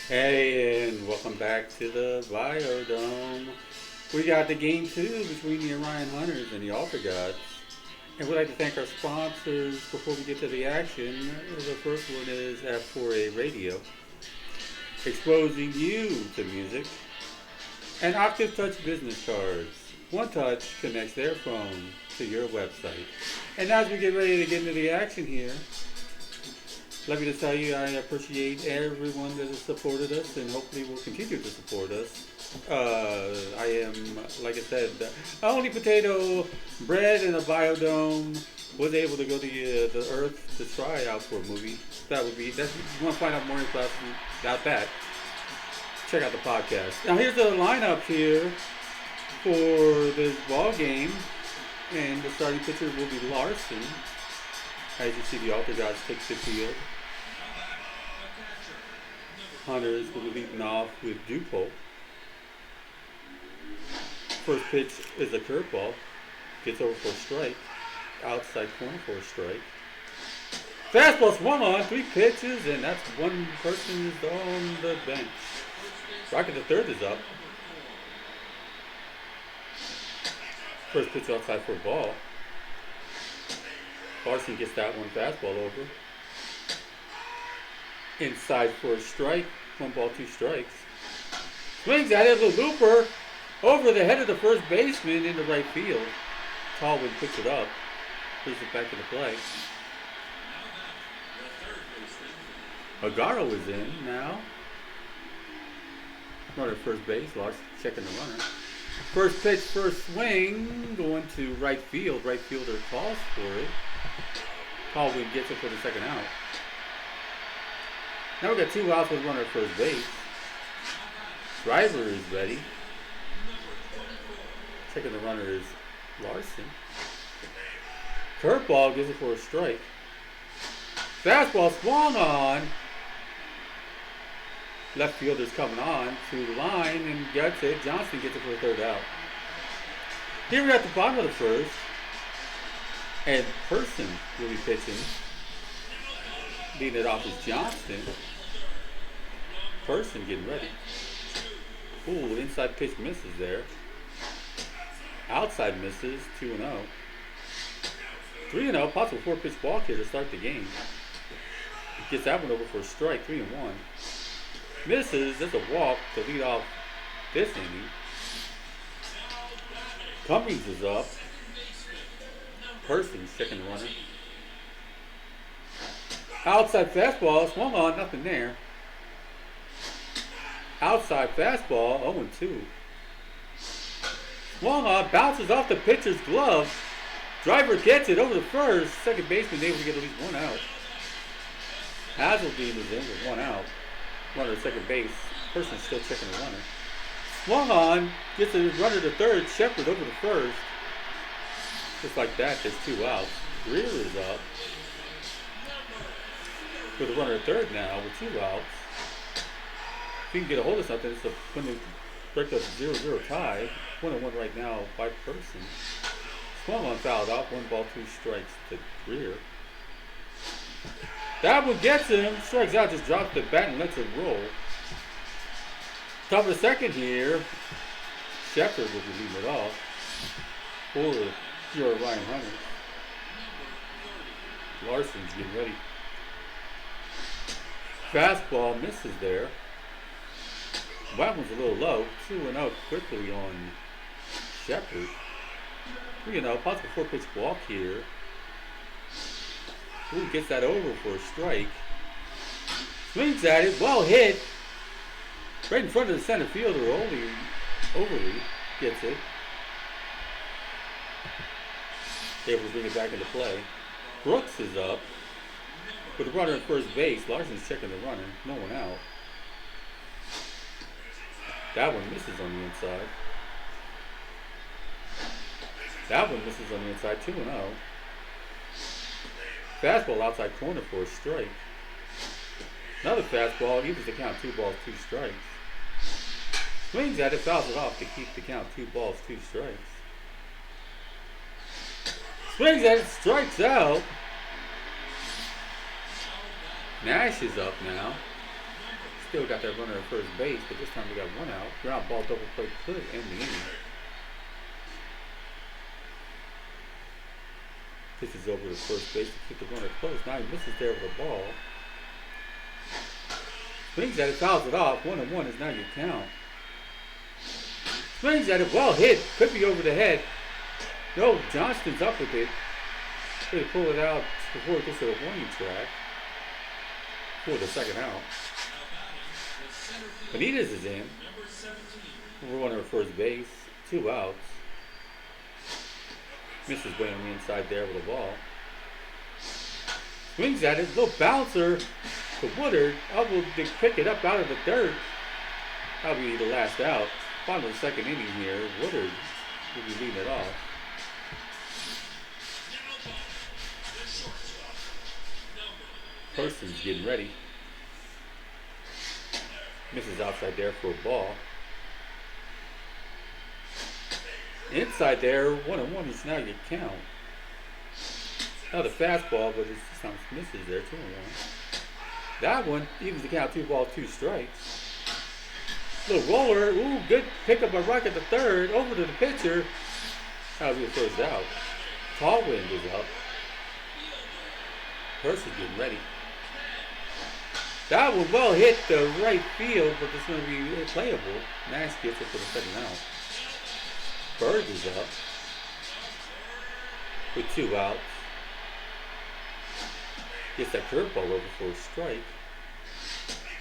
Hey, and welcome back to the Biodome. We got the game two between the Orion Hunters and the Altar Gods. And we'd like to thank our sponsors before we get to the action. The first one is F4A Radio, exposing you to music. And Octave Touch business cards. One touch connects their phone to your website. And as we get ready to get into the action here, let me just tell you, I appreciate everyone that has supported us and hopefully will continue to support us. I am, like I said, only potato bred in a biodome. Was able to go to the Earth to try out for a movie. That's, if you want to find out more information about that, check out the podcast. Now here's the lineup here for this ball game. And the starting pitcher will be Larson. As you see, the Altar Gods take the field. Hunters will be leading off with Dupole. First pitch is a curveball. Gets over for a strike. Outside corner for a strike. Fastball swung on, 3 pitches, and that's one person is on the bench. Rocket the third is up. First pitch outside for a ball. Larson gets that one fastball over. Inside for a strike. 1 ball, 2 strikes. Swings at it, the looper over the head of the first baseman into right field. Tallman picks it up. Puts it back into play. Agaro is in now. Runner at first base. Larson checking the runner. First pitch, first swing, going to right field. Right fielder calls for it. Tallman gets it for the second out. Now we got 2 outs with runner at first base. Driver is ready. Checking the runner is Larson. Curveball gives it for a strike. Fastball swung on. Left fielder's coming on to the line and gets it. Johnson gets it for the third out. Here we're at the bottom of the first. And Person will be pitching. Leading it off is Johnson. Person getting ready. Ooh, inside pitch misses there. Outside misses, 2-0. 3-0, possible 4-pitch walk here to start the game. Gets that one over for a strike, 3-1. Misses, that's a walk to lead off this inning. Cummings is up. Person's checking the runner. Outside fastball, swung on, nothing there. Outside fastball, 0-2. Swung on, bounces off the pitcher's glove. Driver gets it over the first. Second baseman able to get at least 1 out. Hazeldean is in with 1 out. Runner at second base. Person still checking the runner. Swung on, gets the runner to third. Shepard over the first. Just like that, there's 2 outs. Greer is up. With the runner at third now with 2 outs. If you can get a hold of something, it's going to break up a 0-0 tie. 1-1 right now by Person. Swung on, fouled out. 1 ball, 2 strikes to Greer. That one gets him. Strikes out, just drops the bat and lets it roll. Top of the second here. Shepard will be leading it off for your Orion Hunters. Larson's getting ready. Fastball misses there. That one's a little low. 2-0 quickly on Shepard. 3-0, possible 4-pitch walk here. Ooh, gets that over for a strike. Swings at it, well hit. Right in front of the center fielder, Overly gets it. Able to bring it back into play. Brooks is up. With the runner at first base, Larson's checking the runner. No one out. That one misses on the inside. That one misses on the inside, 2-0. Fastball outside corner for a strike. Another fastball, evens the count, 2 balls, 2 strikes. Swings at it, fouls it off to keep the count, 2 balls, 2 strikes. Swings at it, strikes out. Nash is up now. Still got that runner at first base, but this time we got one out. Ground ball double play could end the inning. Pitches over to first base to keep the runner close. Now he misses there with the ball. Swings at it, fouls it off. 1-1 is now your count. Swings at it, well hit. Could be over the head. No, Johnston's up with it. They pull it out before it gets to the warning track. For the second out. Benitez is in. We're running at first base. 2 outs. Misses way on the inside there with the ball. Swings at it. Little bouncer to Woodard. Able to pick it up out of the dirt. That'll be the last out. Bottom of the second inning here. Woodard will be leading it off. Person's getting ready. Misses outside there for a ball. Inside there, 1-1 is now your count. Now the fastball, but it's sometimes misses there, 2-1. That one evens the count, 2 balls, 2 strikes. Little roller, ooh, good pickup by Rock at the third, over to the pitcher. That'll be the first out. Tallwind is up. Person's getting ready. That one well hit the right field, but it's going to be playable. Nash gets it for the second out. Bird is up with 2 outs. Gets that curveball over for a strike.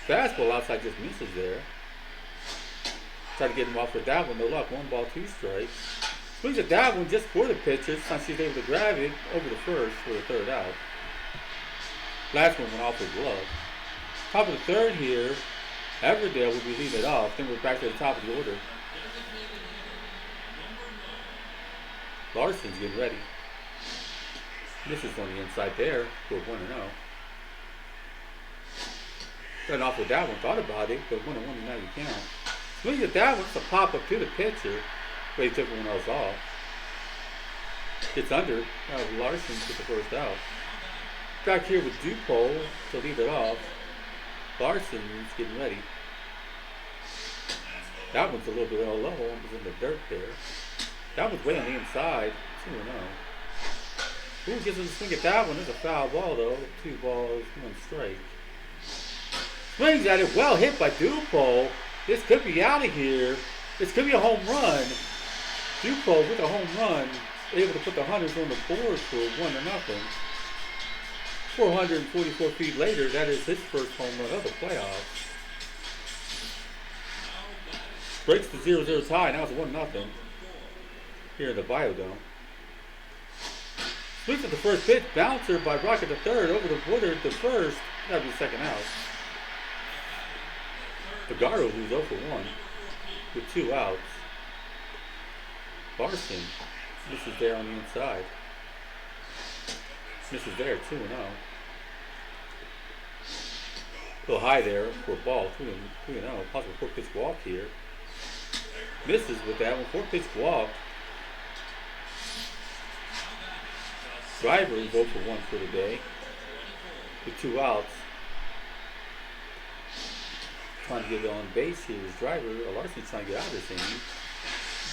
Fastball outside just misses there. Try to get him off with that one. No luck. 1 ball, 2 strikes. Swings at that one just for the pitcher. Sometimes she's able to grab it over the first for the third out. Last one went off with glove. Top of the third here. Everdale will be leading it off. Then we're back to the top of the order. Larson's getting ready. Misses on the inside there for 1-0. Starting off with that one. Thought about it, but 1-1 is now you count. Swings at that one. It's a pop up to the pitcher. But he took one else off. It's under. Now Larson took the first out. Back here with Dupole to lead it off. Larson's getting ready. That one's a little bit low. It was in the dirt there. That one's way on the inside. 2-0. Who gets him to swing at that one? It's a foul ball though. 2 balls, 1 strike. Swings at it. Well hit by Dupole. This could be out of here. This could be a home run. Dupole with a home run. Able to put the Hunters on the board for 1-0. 444 feet later, that is his first home run of the playoffs. Breaks the 0-0 tie. Now it's 1-0 here in the Biodome. Swings at the first pitch. Bouncer by Rocket the third over to Woodard the first. That'd be the second out. Pagaro, who's 0 for 1 with 2 outs. Larson misses there on the inside. Misses there, 2-0. A little high there for a ball, 2-0. Possible 4-pitch walk here. Misses with that one, 4-pitch walk. Driver is 0 for 1 for the day with 2 outs. Trying to get it on base here is Driver. Larson's trying to get out of this inning.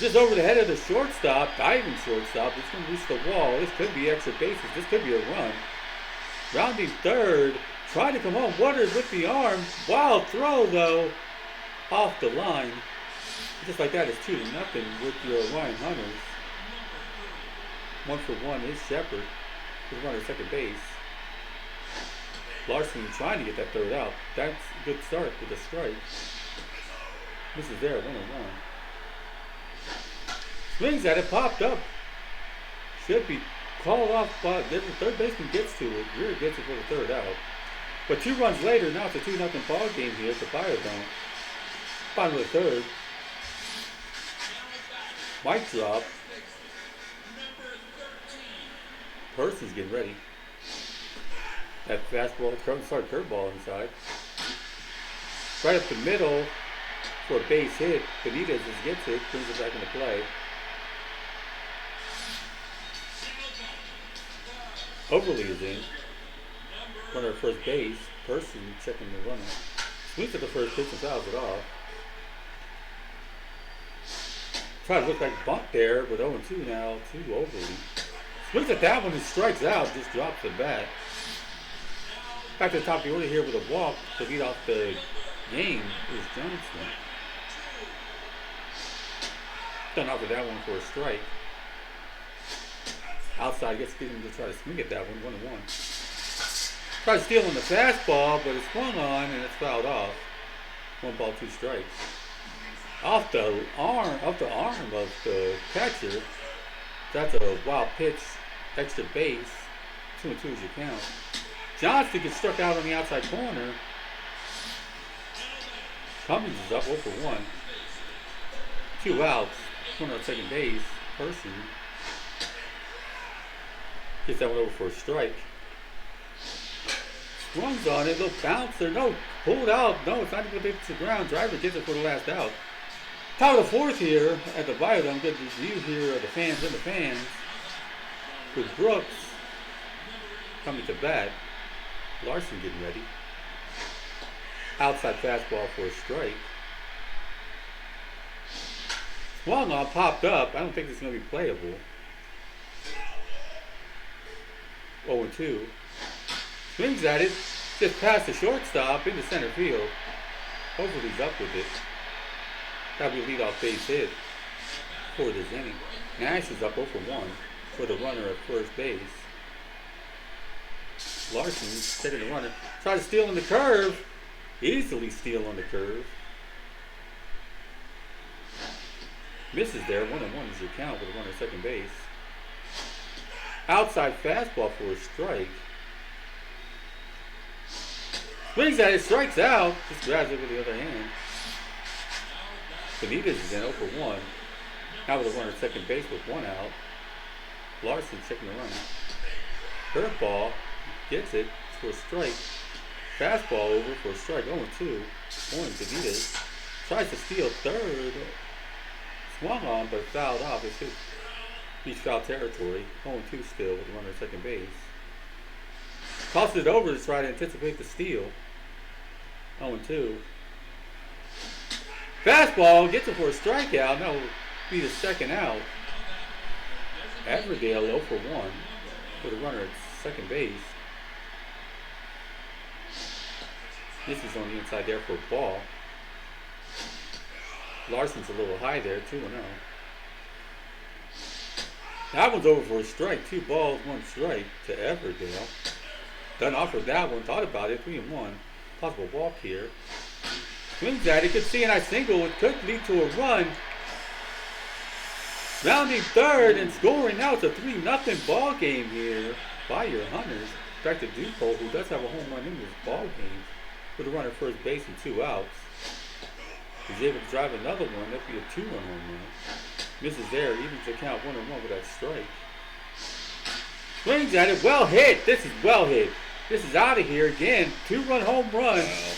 Just over the head of the shortstop, diving shortstop. It's going to reach the wall. This could be extra bases. This could be a run. Rounding third. Trying to come home. Waters with the arm. Wild throw, though. Off the line. Just like that, it's 2-0 with your Orion Hunters. 1 for 1 is Shepard. He's running second base. Larson trying to get that third out. That's a good start with a strike. Misses there, 1-1. Swings at it, popped up. Should be called off by the third baseman gets to it. Really gets it for the third out. But 2 runs later, now it's a 2-0 ball game here at the Biodome. Bottom of the third. Mic drop. Person's getting ready. That fastball, curveball inside. Right up the middle for a base hit. Benitez just gets it, brings it back into play. Overly is in. Runner at first base. Person checking the runner. Swings at the first pitch and fouls it off. Try to look like bunt there, but 0-2 now, too overly. Swings at that one and strikes out, just drops the bat. Back to the top of the order here with a walk to lead off the game is Johnson. Done off with that one for a strike. Outside gets him to try to swing at that one, 1-1. Tries stealing the fastball, but it's swung on and it's fouled off. 1 ball, 2 strikes. Off the arm of the catcher. That's a wild pitch, extra base. 2-2 is your count. Johnston gets struck out on the outside corner. Cummins is up 0-for-1. 2 outs. Corner at second base. Person gets that one over for a strike. Swings on it, little bouncer. No, pulled out. No, it's not even going to the ground. Driver gets it for the last out. Top of the fourth here at the Biodome. Good view here of the fans and the fans. With Brooks coming to bat. Larson getting ready. Outside fastball for a strike. Swung on, popped up. I don't think it's going to be playable. 0-2. Swings at it. Just past the shortstop into center field. Hopefully he's up with it. That'll be a leadoff base hit for this inning. Nash is up 0-for-1 for the runner at first base. Larson, taking the runner. Tries to steal on the curve. Easily steal on the curve. Misses there. 1-1 is your count with a runner at second base. Outside fastball for a strike. Swings at it, strikes out. Just grabs it with the other hand. Benitez is in 0-for-1. Now with a runner at second base with 1 out. Larson checking the runner. Curveball. Gets it for a strike. Fastball over for a strike. 0-2. Going to Benitez. Tries to steal third. Swung on but fouled off. It's he's foul territory. 0-2 still with a runner at second base. Tosses it over to try to anticipate the steal. 0-2. Fastball gets it for a strikeout. That will be the second out. Everdale 0-for-1 with a runner at second base. This is on the inside there for a ball. Larson's a little high there, 2-0. That one's over for a strike. 2 balls, 1 strike to Everdale. Done off with that one. Thought about it. 3-1. Possible walk here. Swings at it. Could see a nice single. It could lead to a run. Rounding third and scoring. Now it's a 3-0 ball game here by your Hunters. Back to Dupont, who does have a home run in this ball game with a runner at first base and 2 outs. He's able to drive another one. That'd be a 2-run home run. Misses there. Evens the count 1-1 with that strike. Swings at it. Well hit. This is well hit. This is out of here again. 2-run home run. Wow.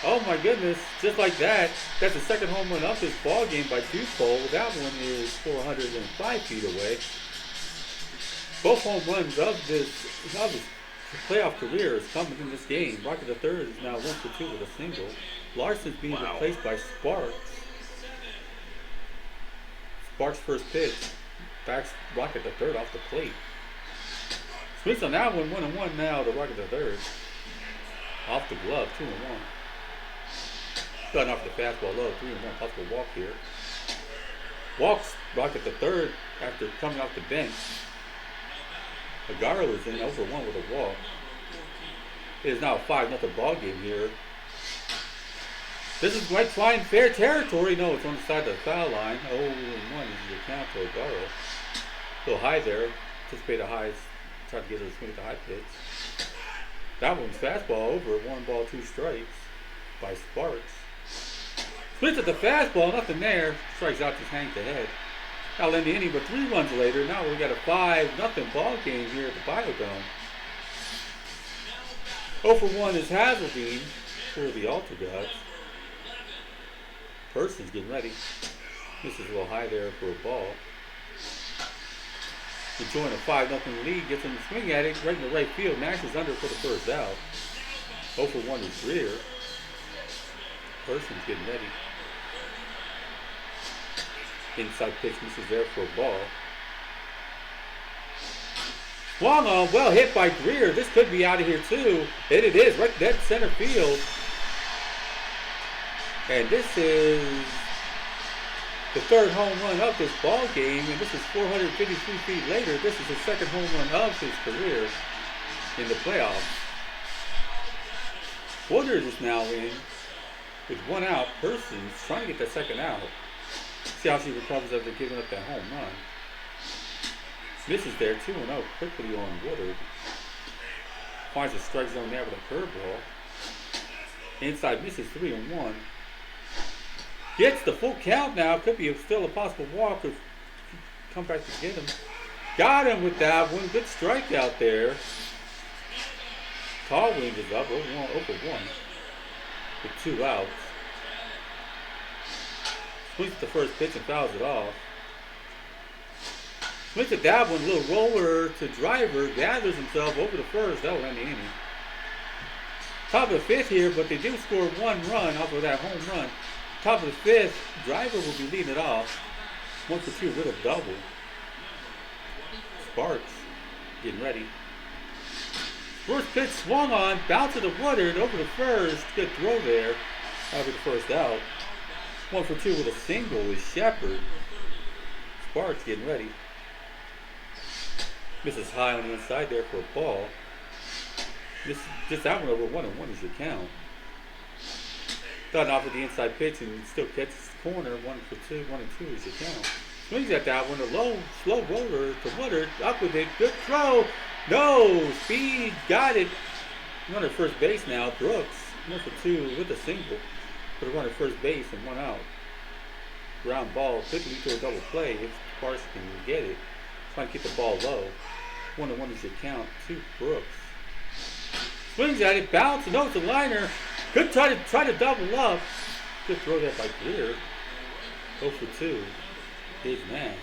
Oh my goodness. Just like that. That's the second home run of this ball game by Dupont. That one is 405 feet away. Both home runs of his playoff career is coming in this game. Rocket the third is now 1-for-2 with a single. Larson's being replaced by Sparks. Sparks' first pitch. Backs Rocket the third off the plate. Swings on that one, 1-1 now to Rocket the third. Off the glove, 2-1. Done off the fastball low, 3-1. Possible walk here. Walks Rocket the third after coming off the bench. Agaro is in 0-for-1 with a walk. It is now a 5-0 ball game here. This is like flying fair territory. No, it's on the side of the foul line. 0-1 is your count to Agaro. A little high there. Anticipate a high. Try to get her to swing at the high pitch. That one's fastball over. 1 ball, 2 strikes by Sparks. Swings at the fastball. Nothing there. Strikes out, just hangs the head. That'll end the inning, but 3 runs later, now we got a 5-0 ball game here at the Biodome. 0-for-1 is Hazeldean for the Altar Gods. Person's getting ready. This is a little high there for a ball. Enjoying a 5-0 lead, gets him to swing at it, right in the right field. Nash is under for the first out. 0-for-1 is Greer. Person's getting ready. Inside pitch misses there for a ball. Swung on, well hit by Greer. This could be out of here too. And it is, right dead center field. And this is the third home run of this ball game, and this is 453 feet later. This is the second home run of his career in the playoffs. Woodard is now in with one out. Person's trying to get that second out. See how she recovers after giving up that home run. Misses there, 2-0 quickly on Woodard. Finds the strike zone there with a curveball. Inside misses 3-1. Gets the full count now. Could be still a possible walk if come back to get him. Got him with that one. Good strikeout there. Tallwing is up 0-1 with 2 outs. Swings at the first pitch and fouls it off. Swings at that one. Little roller to driver. Gathers himself over the first. That will end the inning. Top of the fifth here, but they do score 1 run off of that home run. Top of the fifth, driver will be leading it off. 1 for 2 with a double. Sparks getting ready. First pitch swung on, bounce to the Woodard over the first. Good throw there. After the first out. 1 for 2 with a single is Shepard. Sparks getting ready. Misses high on the inside there for a ball. Just that one over 1-1 is your count. Starting off with the inside pitch and still catches the corner. 1 for 2, 1-2 is your count. Swings at that one, a low, slow roller to Woodard. Up with it, good throw. No, speed, got it. Runner at first base now. Brooks, 1 for 2 with a single. For the runner at first base and 1 out. Ground ball, could lead to a double play if Sparks can get it. Trying to keep the ball low. 1-1 is your count to Brooks. Swings at it, bounce, no, it's a liner. Could try to double up. Good throw there by Greer. 0 for 2. His man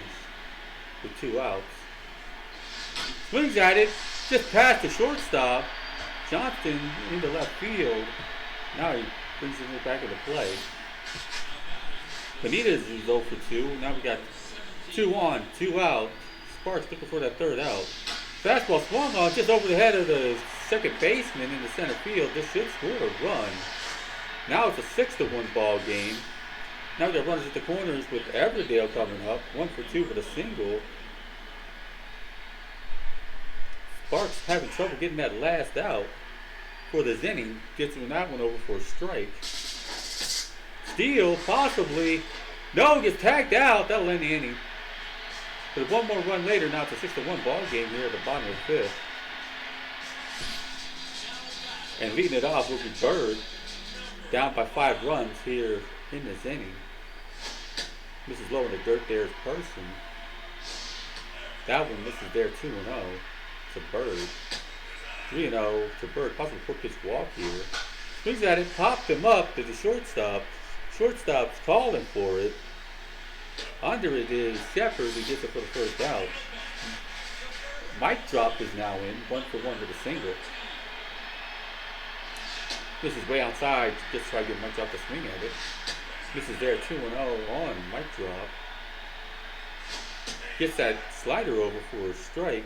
with 2 outs. Swings at it, just past the shortstop. Johnston into left field. Now he brings it back into play. Benitez is 0 for 2. Now we got 2 on, 2 out. Sparks looking for that third out. Fastball swung on just over the head of the second baseman in the center field. This should score a run. Now it's a 6-1 ball game. Now we got runners at the corners with Everdale coming up. 1 for 2 with a single. Sparks having trouble getting that last out for this inning. Gets him that one over for a strike. Steal, possibly. No, gets tagged out. That'll end the inning. But 1 more run later, now it's a 6-1 ball game here at the bottom of the fifth. And leading it off will be Bird. Down by 5 runs here in this inning. Misses low in the dirt there is Person. That one misses there 2-0 to Bird. 3-0 to Bird. Possible 4-pitch walk here. Swings at it, popped him up to the shortstop. Shortstop's calling for it. Under it is Shepard who gets it for the first out. Mic drop is now in. 1 for 1 with a single. This is way outside. Just try to get Mic drop to swing at it. This is there 2-0 on Mic drop. Gets that slider over for a strike.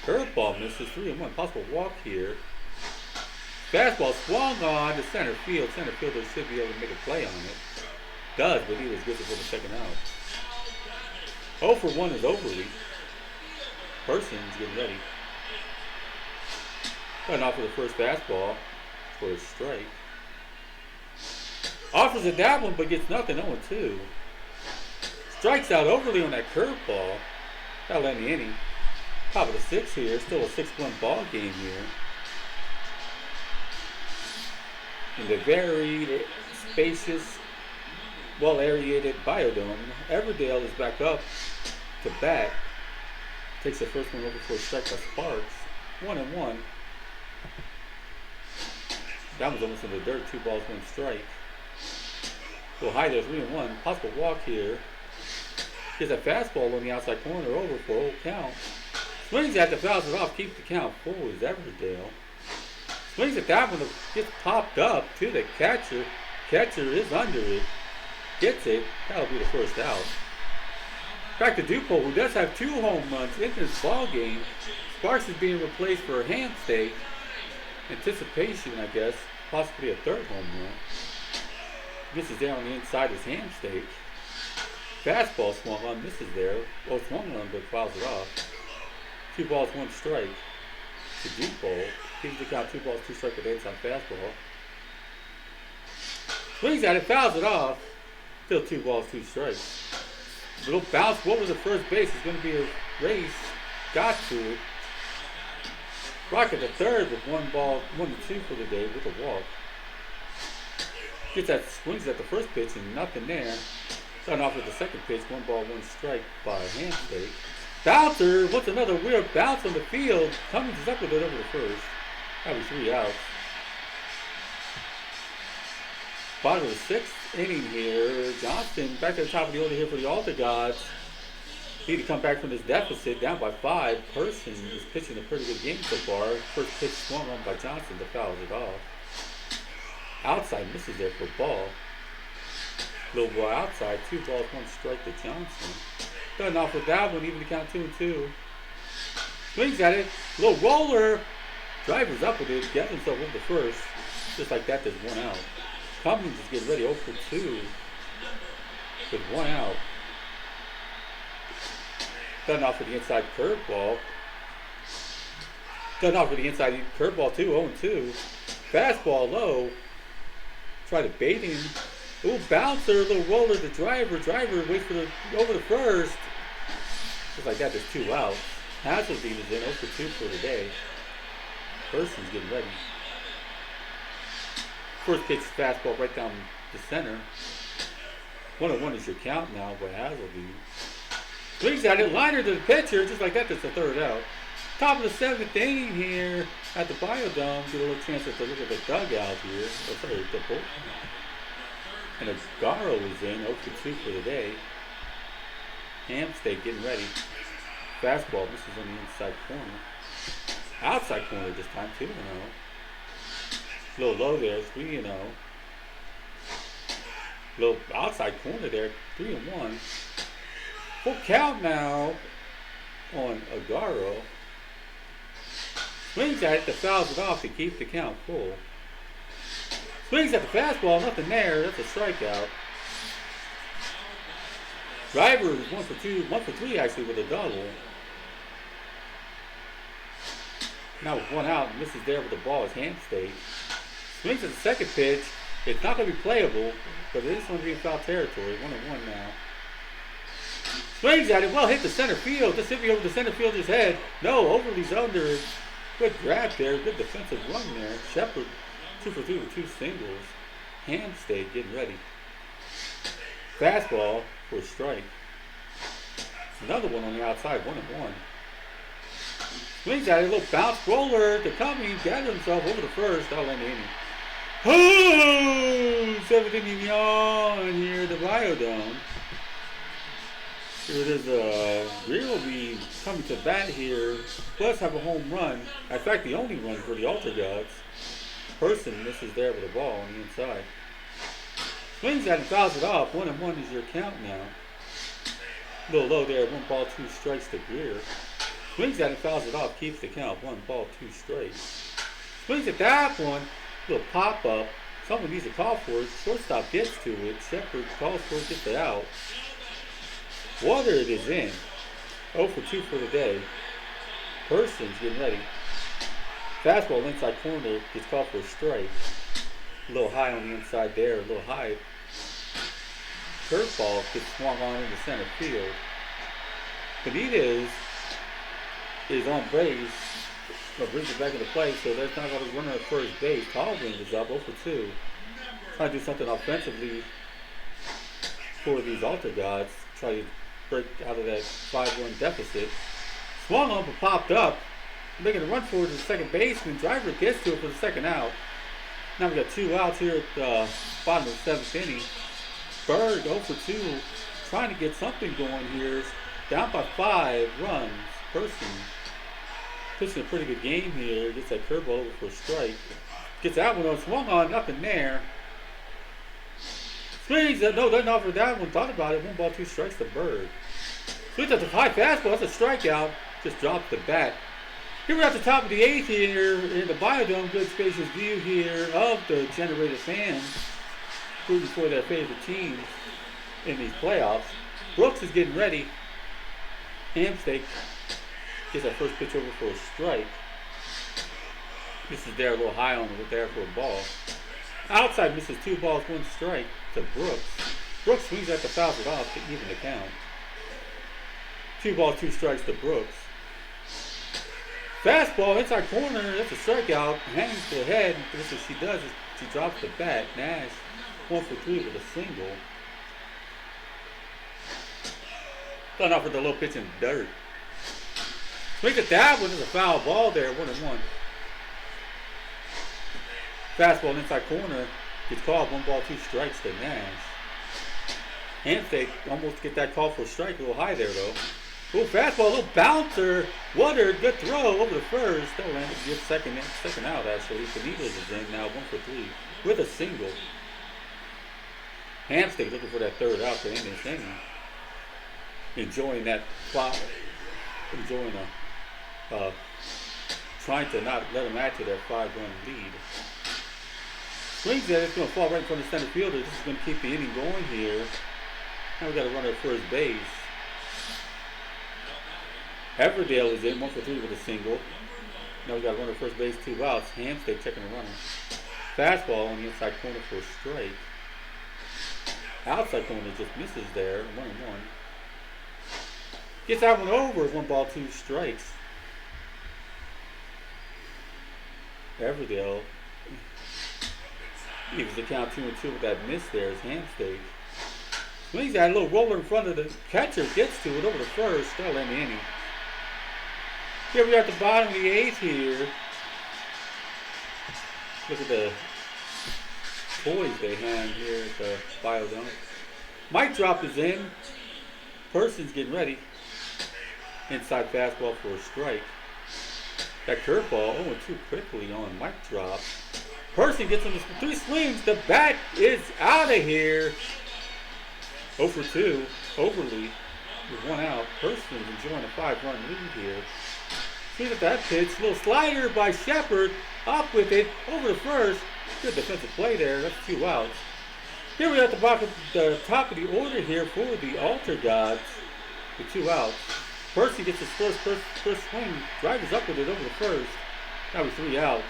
Curveball misses 3-1. Possible walk here. Fastball swung on to center field. Center fielder should be able to make a play on it. Does, but he was good for the second out. 0 for 1 is Overly. Person's getting ready. Starting off with the first fastball for a strike. Offers a that one, but gets nothing. 0-2. Strikes out Overly on that curveball. That'll end the inning. Top of the 6th here. Still a 6-1 ball game here. In the very spacious, well-aerated Biodome, Everdale is back up to bat. Takes the first one over for a strike by Sparks. 1-1. That was almost in the dirt. 2 balls, 1 strike. Go high there, 3-1. Possible walk here. Gets a fastball on the outside corner over for old count. Swings at the fouls it off, keeps the count full is Everdale. Swings at that one, gets popped up to the catcher. Catcher is under it. Gets it. That'll be the first out. Back to Dupo, who does have 2 home runs in this ball game. Sparks is being replaced for a hand stake. Anticipation, I guess. Possibly a 3rd home run. Misses there on the inside his hand stake. Fastball swung on, misses there. Oh, swung on, but fouls it off. 2 balls, 1 strike to Dupo. Keeps the count 2 balls, 2 strikes with the inside fastball. Swings at it, fouls it off. Still 2 balls, 2 strikes. Little bounce over the first base. It's going to be a race. Got to it. Rocket the third with 1 ball, 1 to 2 for the day with a walk. Gets that, swings at the first pitch and nothing there. Starting off with the second pitch, 1 ball, 1 strike by a hand stake. Bouncer, what's another weird bounce on the field? Cummings is up with it over the first. That'll be 3 outs. Bottom of the 6th inning here. Johnson back to the top of the order here for the Altar Gods. Need to come back from this deficit, down by 5. Person is pitching a pretty good game so far. First pitch swung on by Johnson to foul it off. Outside misses there for a ball. Little boy outside, 2 balls, 1 strike to Johnson. Starting off with that one, even to count 2-2. Swings at it, little roller. Driver's up with it, gets himself over the first. Just like that, there's 1 out. Cummings is getting ready, 0 for 2. With 1 out. Starting off with the inside curveball. Starting off with the inside curveball too, 0-2. Fastball low. Try to bait him. Ooh, bouncer, little roller to driver. Driver waits for the over the first. Just like that, there's 2 outs. Hazeldean is in 0 for 2 for the day. Person's getting ready. First pitch fastball right down the center. 1-1 is your count now by Hazeldean. Swings at it, liner to the pitcher, just like that, that's the 3rd out. Top of the 7th inning here at the Biodome. Get a little chance to look at the dugout here. Oh, sorry, the bullpen. And Agaro is in, 0 for 2 for the day. Hamstead getting ready. Fastball, this is on the inside corner. Outside corner this time, 2-0. A little low there, 3-0. Little outside corner there, 3-1. Full count now on Agaro. Swings at it to fouls it off to keep the count full. Swings at the fastball, nothing there. That's a strikeout. Driver is 1 for 2, 1 for 3 actually with a double. Now with 1 out, misses there with the ball. His hand stayed. Swings at the second pitch. It's not going to be playable, but it is going to be in foul territory. 1-1 now. Swings at it, well hit the center field. Just hit me over the center fielder's head. No, Overly's under. Good grab there, good defensive run there. Shepard, 2 for 2 with 2 singles. Hamstead getting ready. Fastball for a strike. Another one on the outside, 1-1. Swings at it, a little bounce roller to Cummings, gathered himself over the first. That'll end the inning. Oh, 7th inning yawn here at the Biodome. Here it is, Greer will be coming to bat here, plus have a home run. In fact, the only run for the Altar Gods. Person misses there with a ball on the inside. Swings at and fouls it off. 1-1 is your count now. A little low there, 1 ball, 2 strikes to Greer. Swings at and fouls it off, keeps the count. 1 ball, 2 strikes. Swings at that one, little pop up. Someone needs to call for it. Shortstop gets to it. Shepard calls for it, gets it out. Water it is in. 0 for 2 for the day. Person's getting ready. Fastball inside corner gets called for a strike. A little high on the inside there, a little high. Curveball gets swung on into center field. Benitez is on base, but brings it back into play, so there's not going to run at first base. Tallgren is up 0 for 2. Trying to do something offensively for these Altar Gods. Try to break out of that 5-1 deficit. Swung on but popped up. Making a run forward to the second baseman. Driver gets to it for the 2nd out. Now we got 2 outs here at the bottom of the 7th inning. Berg 0 for 2. Trying to get something going here. Down by 5 runs. Person pitching a pretty good game here. Gets that curveball over for a strike. Gets that one on. Swung on. Nothing there. Swings, no, doesn't offer that one. Thought about it. 1 ball, 2 strikes to Bird. Swings at the high fastball. That's a strikeout. Just drops the bat. Here we're at the top of the 8th here in the Biodome. Good spacious view here of the generated fans rooting for their favorite teams in these playoffs. Brooks is getting ready. Hamsteak gets that first pitch over for a strike. This is there a little high on it there for a ball. Outside misses 2 balls, 1 strike to Brooks. Brooks swings at the foul it off to even the count. 2 balls, 2 strikes to Brooks. Fastball inside corner, that's a strikeout. Hangs to the head. This is what she does is she drops the bat. Nash 1 for 3 with a single. Done off with a little pitch in the dirt. Swings at that one, is a foul ball there, 1-1. Fastball inside corner gets called. 1 ball, 2 strikes to Nash. Hamsteak almost get that call for a strike. A little high there though. Ooh, fastball, a little bouncer. Woodard, good throw over the first. That landed good second out actually. Benitez is in now 1 for 3 with a single. Hamsteak looking for that third out to end this inning. Enjoying that clock. Enjoying trying to not let him add to their 5-run lead. Swings at it, it's going to fall right in front of the center fielder. This is going to keep the inning going here. Now we got a runner at first base. Everdale is in 1 for 3 with a single. Now we got a runner at first base, 2 outs. Hamsteak checking the runner. Fastball on the inside corner for a strike. Outside corner just misses there, 1-1. Gets that one over, 1 ball, 2 strikes. Everdale evens the count 2-2 with that miss there. His Hamsteak swings at a little roller in front of the catcher, gets to it over the first. That'll end the inning. Here we are at the bottom of the 8th here. Look at the toys they have here at the Biodome. Mic drop is in. Person's getting ready. Inside fastball for a strike. That curveball 0-2 quickly on mic drop. Person gets on the 3 swings. The bat is out of here. 0 for 2. Overly with 1 out. Person enjoying a 5-run lead here. Swing at that pitch. Little slider by Shepard. Up with it. Over the first. Good defensive play there. That's 2 outs. Here we are at the top of the order here for the Altar Gods with 2 outs. Percy gets his first swing. Drivers up with it over the first. That was 3 outs.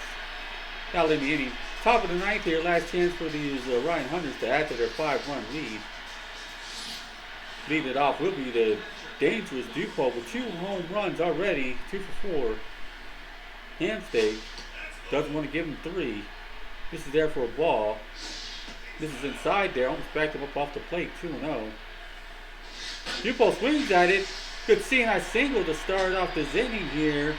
That'll end the inning. Top of the 9th here. Last chance for these Orion Hunters to add to their 5-run lead. Leading it off will be the dangerous Dupo with 2 home runs already. 2 for 4. Hamsteak doesn't want to give him 3. This is there for a ball. This is inside there. Almost backed him up off the plate. 2-0. Dupo swings at it. Good seeing I single to start off this inning here.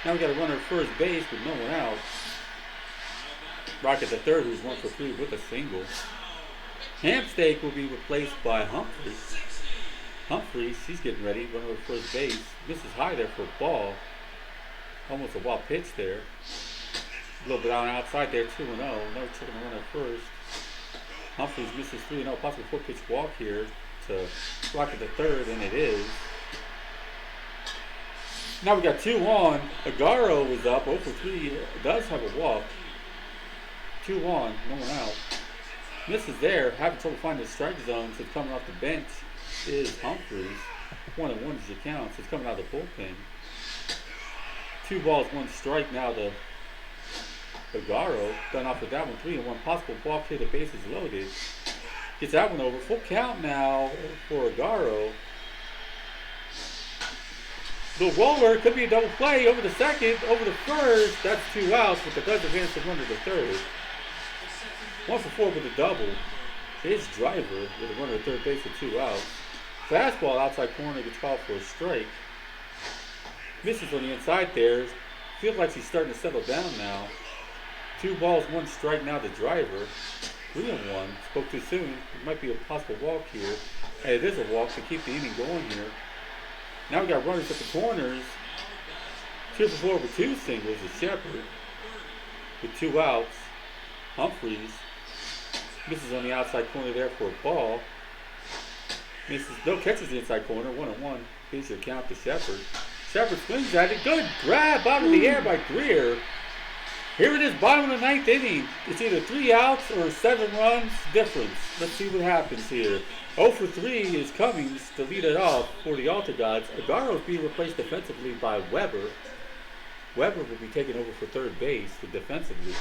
Now we got a runner at first base with no one out. Rocket the third, who's 1 for 3 with a single. Hamsteak will be replaced by Humphries. Humphries, he's getting ready. Runner at first base. Misses high there for a ball. Almost a wild pitch there. A little bit on the outside there, 2-0. Now we're checking the runner at first. Humphries misses 3-0. Possible 4-pitch walk here to Rocket the third, and it is. Now we got 2 on. Agaro is up. 0 for 3. Does have a walk. 2 on. No one out. Misses there. Having trouble finding the strike zone. So coming off the bench is Humphries. 1-1 is your count. So it's coming out of the bullpen. 2 balls, 1 strike now to Agaro. Done off with that one. 3-1. Possible walk here. The base is loaded. Gets that one over. Full count now for Agaro. The roller could be a double play over the second, over the first. That's 2 outs, but the does advance to runner to third. 1 for 4 with a double. His driver with a runner at third base with 2 outs. Fastball outside corner gets called for a strike. Misses on the inside there. Feels like he's starting to settle down now. 2 balls, 1 strike now the driver. 3-1. Spoke too soon. It might be a possible walk here. And it is a walk to keep the inning going here. Now we got runners at the corners. 2 for 4 with 2 singles is Shepard with 2 outs. Humphries Misses on the outside corner there for a ball. Misses, no, catches the inside corner, 1-1. Here's your count to Shepard. Shepard swings at it. Good grab out of the air by Greer. Here it is, bottom of the 9th inning. It's either 3 outs or 7 runs difference. Let's see what happens here. 0 for 3 is Cummings to lead it off for the Altar Gods. Agaro is being replaced defensively by Weber. Weber will be taking over for third base defensively.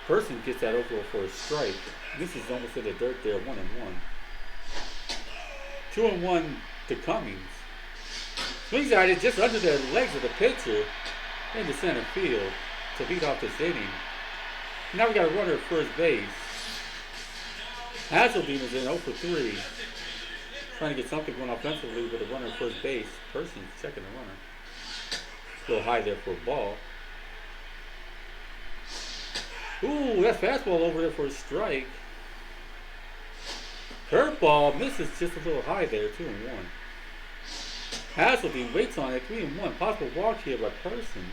Person gets that over for a strike. This is almost in the dirt there, 1-1. 2-1 to Cummings. Swings at it just under the legs of the pitcher into center field to lead off this inning. Now we got a runner at first base. Hazeldine is in 0 for 3. Trying to get something going offensively with a runner at first base. Person's checking the runner. A little high there for a ball. Ooh, that fastball over there for a strike. Curveball misses just a little high there, 2-1. Hazeldine waits on it, 3-1. Possible walk here by Person.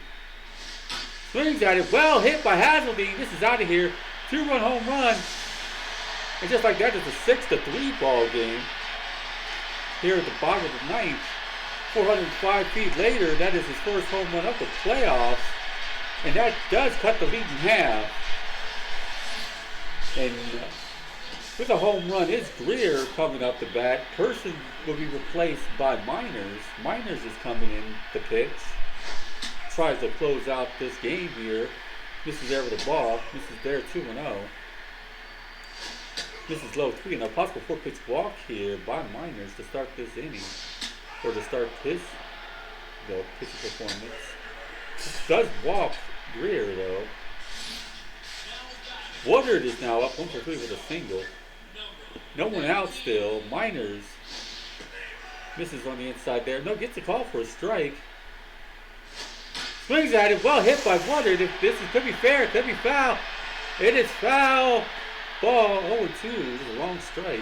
Swings at it, well hit by Hazeldine. This is out of here. 2-run home run. And just like that, it's a 6-3 ball game. Here at the bottom of the 9th. 405 feet later, that is his first home run up the playoffs. And that does cut the lead in half. And with a home run is Greer coming up the bat. Person will be replaced by Miners. Miners is coming in the pitch. Tries to close out this game here. Misses there with the ball. Misses there 2-0. Misses low 3-0. Possible 4-pitch walk here by Miners to start this inning. Or to start his pitching performance. Does walk Greer though. Woodard is now up 1 for 3 with a single. No one out still. Miners misses on the inside there. No, gets a call for a strike. Swings at it. Well hit by Woodard. If this could be fair, it could be foul. It is foul. Ball 0-2. This is a long strike.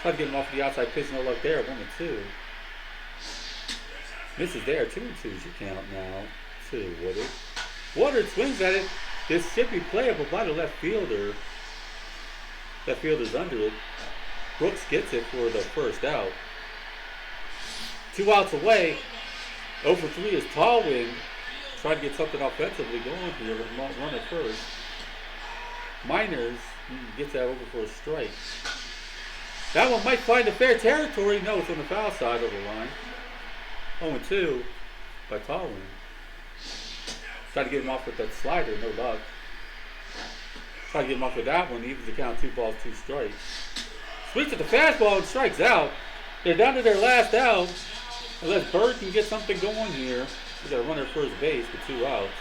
Try to get him off the outside pitch. No luck there. 1-2. Misses there. 2-2 is your count now to Woodard. Woodard swings at it. This should be playable by the left fielder. Left fielder's under it. Brooks gets it for the first out. 2 outs away. 0 for 3 is Tallwin. Trying to get something offensively going here with a runner first. Miners gets that over for a strike. That one might find the fair territory. No, it's on the foul side of the line. 0-2 by Tallwin. Try to get him off with that slider, no luck. Try to get him off with that one, evens the count 2 balls, 2 strikes. Swings at the fastball and strikes out. They're down to their last out. Unless Bird can get something going here. We got a runner at first base with 2 outs.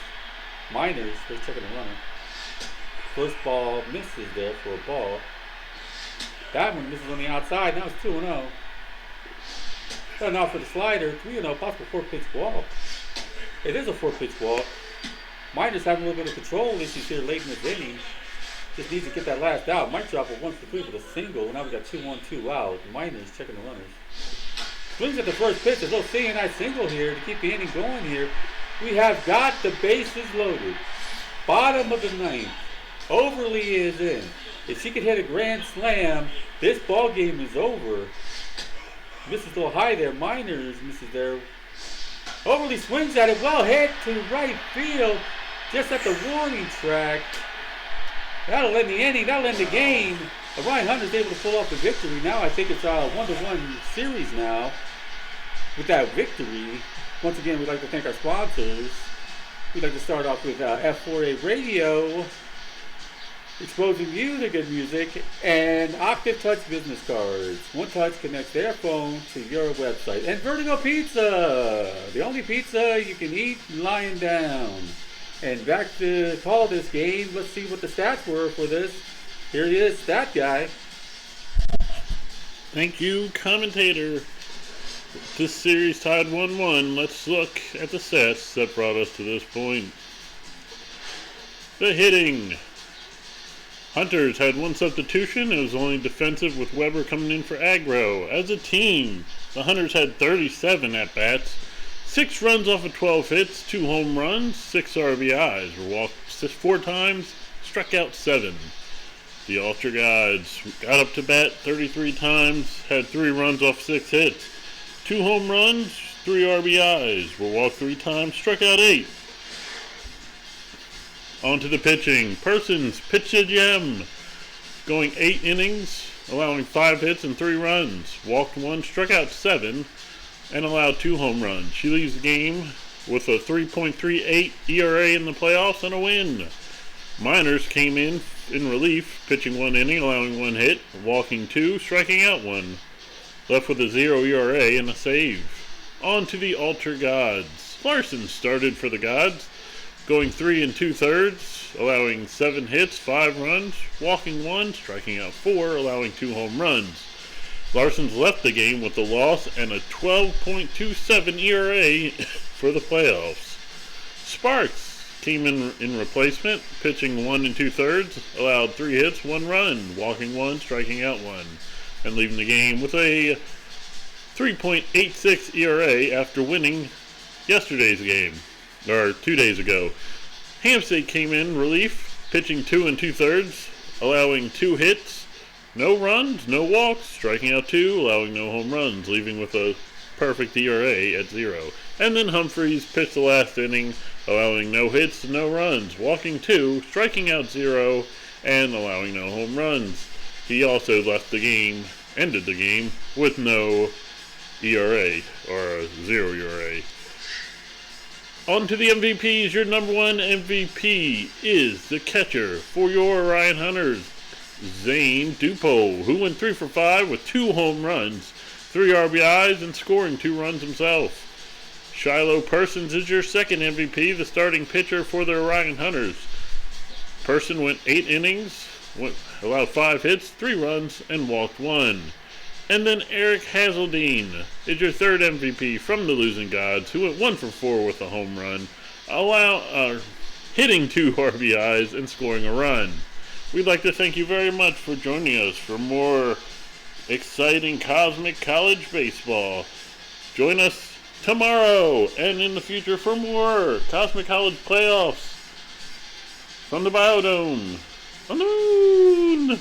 Miners, they're checking the runner. First ball misses there for a ball. That one misses on the outside. Now it's 2-0. Starting off for the slider, 3-0, possible 4-pitch walk. It is a 4-pitch walk. Miners having a little bit of control issues here late in the inning. Just needs to get that last out. Might drop a 1 for 3 with a single. Now we got 2-1-2 out. Miners checking the runners. Swings at the first pitch. There's a little seeing-eye single here to keep the inning going here. We have got the bases loaded. Bottom of the 9th. Overly is in. If she could hit a grand slam, this ball game is over. Misses a little high there. Miners misses there. Overly swings at it. Well hit to right field. Just at the warning track. That'll end the inning. That'll end the game. Orion Hunter's able to pull off the victory. Now I think it's a 1-1 series now with that victory. Once again, we'd like to thank our sponsors. We'd like to start off with F4A Radio, exposing you to good music, and Octave Touch business cards. One touch connects their phone to your website. And Vertigo Pizza, the only pizza you can eat lying down. And back to call this game. Let's see what the stats were for this. Here he is, stat guy. Thank you, commentator. This series tied 1-1. Let's look at the stats that brought us to this point. The hitting. Hunters had 1 substitution. It was only defensive with Weber coming in for aggro. As a team, the Hunters had 37 at-bats. 6 runs off of 12 hits, 2 home runs, 6 RBIs. Were walked 4 times, struck out 7. The Altar Gods got up to bat 33 times, had 3 runs off 6 hits, 2 home runs, 3 RBIs, were walked 3 times, struck out 8. On to the pitching. Persons pitched a gem, going 8 innings, allowing 5 hits and 3 runs, walked 1, struck out 7, and allowed 2 home runs. She leaves the game with a 3.38 ERA in the playoffs and a win. Miners came in relief, pitching 1 inning, allowing 1 hit, walking 2, striking out 1. Left with a 0 ERA and a save. On to the Altar Gods. Larson started for the Gods, going 3 2/3, allowing 7 hits, 5 runs, walking 1, striking out 4, allowing 2 home runs. Larson's left the game with a loss and a 12.27 ERA for the playoffs. Sparks came in replacement, pitching 1 2/3, allowed 3 hits, 1 run, walking 1, striking out 1, and leaving the game with a 3.86 ERA after winning yesterday's game, or 2 days ago. Hampstead came in relief, pitching 2 2/3, allowing 2 hits, no runs, no walks, striking out 2, allowing no home runs, leaving with a perfect ERA at 0. And then Humphreys pitched the last inning, allowing no hits, no runs, walking 2, striking out 0, and allowing no home runs. He also left the game, ended the game, with no ERA, or a 0 ERA. On to the MVPs. Your number 1 MVP is the catcher for your Orion Hunters, Zane Dupo, who went 3 for 5 with 2 home runs, 3 RBIs, and scoring 2 runs himself. Shiloh Persons is your second MVP, the starting pitcher for the Orion Hunters. Person went 8 innings, allowed 5 hits, 3 runs, and walked 1. And then Eric Hazeldine is your third MVP from the Losing Gods, who went 1 for 4 with a home run, hitting 2 RBIs and scoring a run. We'd like to thank you very much for joining us for more exciting Cosmic College baseball. Join us tomorrow and in the future for more Cosmic College playoffs from the Biodome on the moon.